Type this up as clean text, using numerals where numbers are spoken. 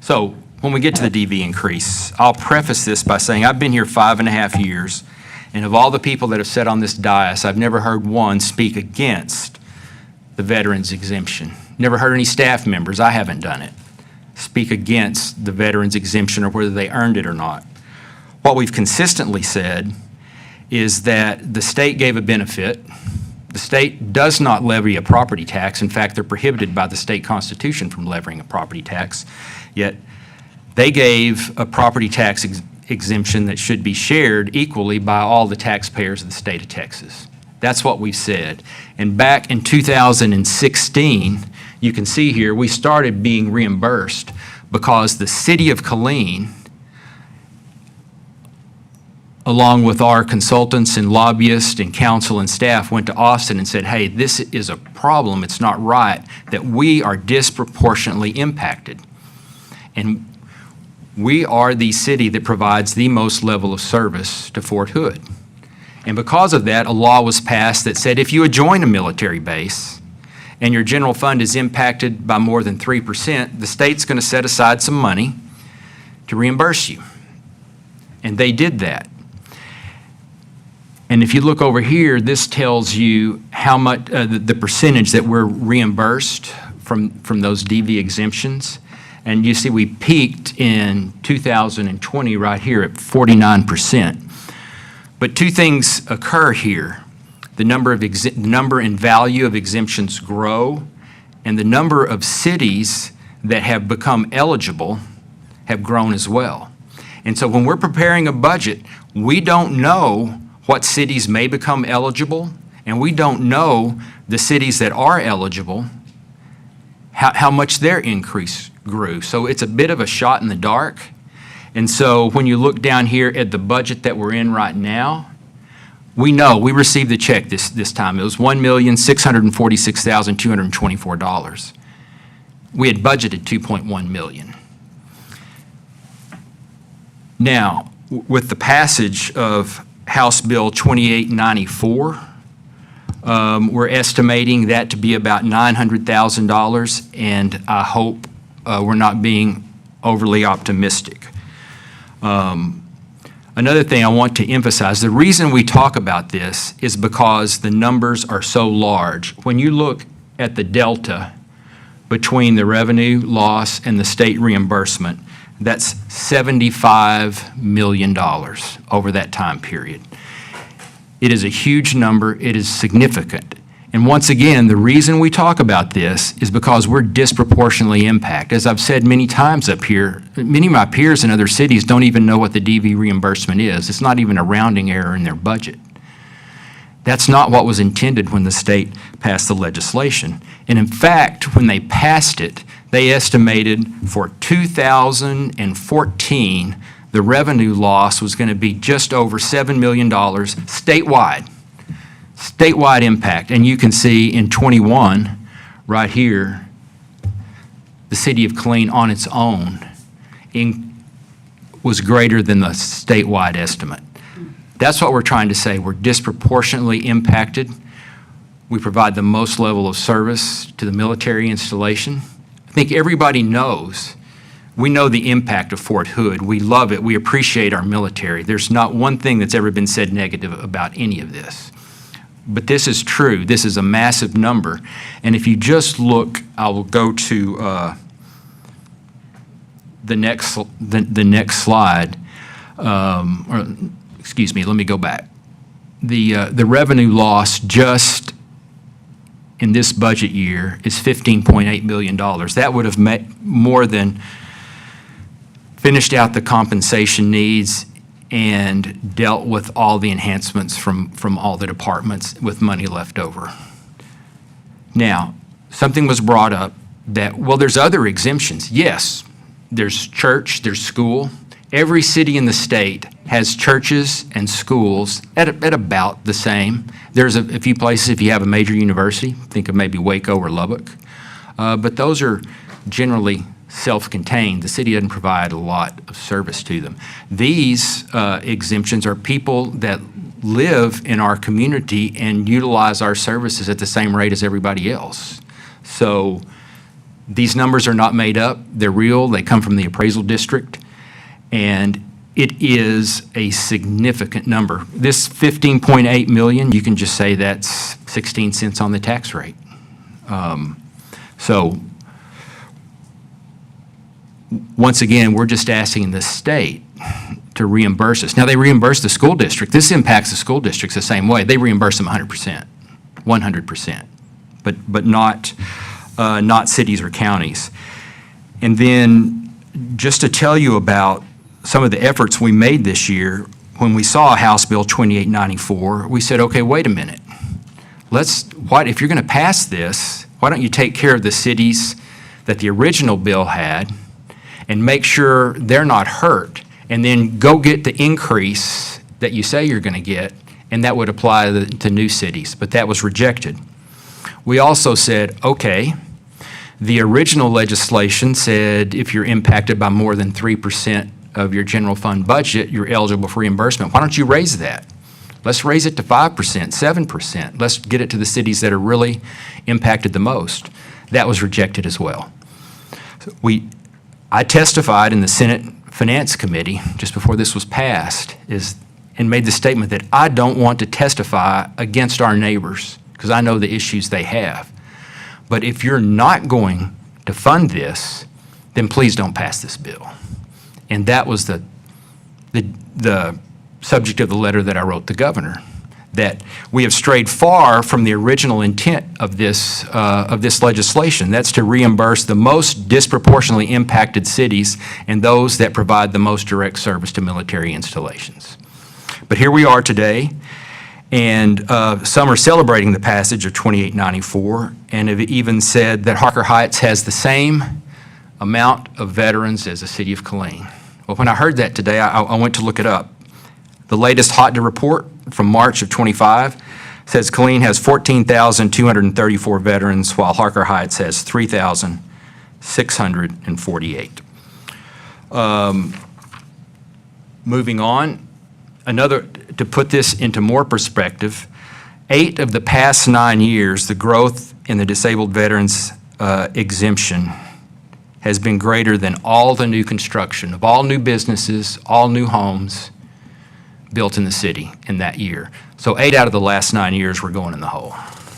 So when we get to the DV increase, I'll preface this by saying I've been here 5.5 years, and of all the people that have sat on this dais, I've never heard one speak against the veterans exemption. Never heard any staff members, I haven't done it, speak against the veterans exemption or whether they earned it or not. What we've consistently said is that the state gave a benefit. The state does not levy a property tax. In fact, they're prohibited by the state constitution from levying a property tax. Yet they gave a property tax exemption that should be shared equally by all the taxpayers of the state of Texas. That's what we've said. And back in 2016, you can see here, we started being reimbursed because the city of Killeen, along with our consultants and lobbyists and council and staff, went to Austin and said, hey, this is a problem, it's not right, that we are disproportionately impacted. And we are the city that provides the most level of service to Fort Hood. And because of that, a law was passed that said if you join a military base and your general fund is impacted by more than 3%, the state's going to set aside some money to reimburse you. And they did that. And if you look over here, this tells you how much, the percentage that we're reimbursed from those DV exemptions. And you see we peaked in 2020 right here at 49%. But two things occur here. The number and value of exemptions grow, and the number of cities that have become eligible have grown as well. And so when we're preparing a budget, we don't know what cities may become eligible, and we don't know the cities that are eligible, how much their increase grew. So it's a bit of a shot in the dark. And so when you look down here at the budget that we're in right now, we know we received the check this time. It was $1,646,224. We had budgeted $2.1 million. Now, with the passage of House Bill 2894, we're estimating that to be about $900,000, and I hope we're not being overly optimistic. Another thing I want to emphasize, the reason we talk about this is because the numbers are so large. When you look at the delta between the revenue loss and the state reimbursement, that's $75 million over that time period. It is a huge number. It is significant. And once again, the reason we talk about this is because we're disproportionately impacted. As I've said many times up here, many of my peers in other cities don't even know what the DV reimbursement is. It's not even a rounding error in their budget. That's not what was intended when the state passed the legislation. And in fact, when they passed it, they estimated for 2014, the revenue loss was going to be just over $7 million statewide. Statewide impact. And you can see in 21, right here, the city of Killeen on its own was greater than the statewide estimate. That's what we're trying to say. We're disproportionately impacted. We provide the most level of service to the military installation. I think everybody knows. We know the impact of Fort Hood. We love it. We appreciate our military. There's not one thing that's ever been said negative about any of this. But this is true. This is a massive number. And if you just look, I will go to the next slide. Or excuse me, let me go back. The revenue loss just in this budget year is $15.8 million. That would have more than finished out the compensation needs and dealt with all the enhancements from all the departments with money left over. Now, something was brought up that, well, there's other exemptions. Yes, there's church, there's school. Every city in the state has churches and schools at about the same. There's a few places, if you have a major university, think of maybe Waco or Lubbock, but those are generally self-contained. The city doesn't provide a lot of service to them. These exemptions are people that live in our community and utilize our services at the same rate as everybody else. So These numbers are not made up. They're real. They come from the appraisal district. And it is a significant number. This 15.8 million, you can just say that's 16 cents on the tax rate. So once again, we're just asking the state to reimburse us. Now, they reimburse the school district. This impacts the school districts the same way. They reimburse them 100%, but not cities or counties. And then just to tell you about some of the efforts we made this year, when we saw House Bill 2894, we said, okay, wait a minute. If you're going to pass this, why don't you take care of the cities that the original bill had and make sure they're not hurt, and then go get the increase that you say you're going to get, and that would apply to new cities. But that was rejected. We also said, okay, the original legislation said if you're impacted by more than 3% of your general fund budget, you're eligible for reimbursement. Why don't you raise that? Let's raise it to 5%, 7%. Let's get it to the cities that are really impacted the most. That was rejected as well. I testified in the Senate Finance Committee just before this was passed and made the statement that I don't want to testify against our neighbors because I know the issues they have. But if you're not going to fund this, then please don't pass this bill. And that was the subject of the letter that I wrote the governor, that we have strayed far from the original intent of this legislation. That's to reimburse the most disproportionately impacted cities and those that provide the most direct service to military installations. But here we are today, and some are celebrating the passage of 2894 and have even said that Harker Heights has the same amount of veterans as the city of Killeen. Well, when I heard that today, I went to look it up. The latest HOTDA report from March of 25 says Killeen has 14,234 veterans, while Harker Heights has 3,648. Moving on, to put this into more perspective, 8 of the past 9 years, the growth in the disabled veterans exemption has been greater than all the new construction of all new businesses, all new homes built in the city in that year. So 8 out of the last 9 years, we're going in the hole.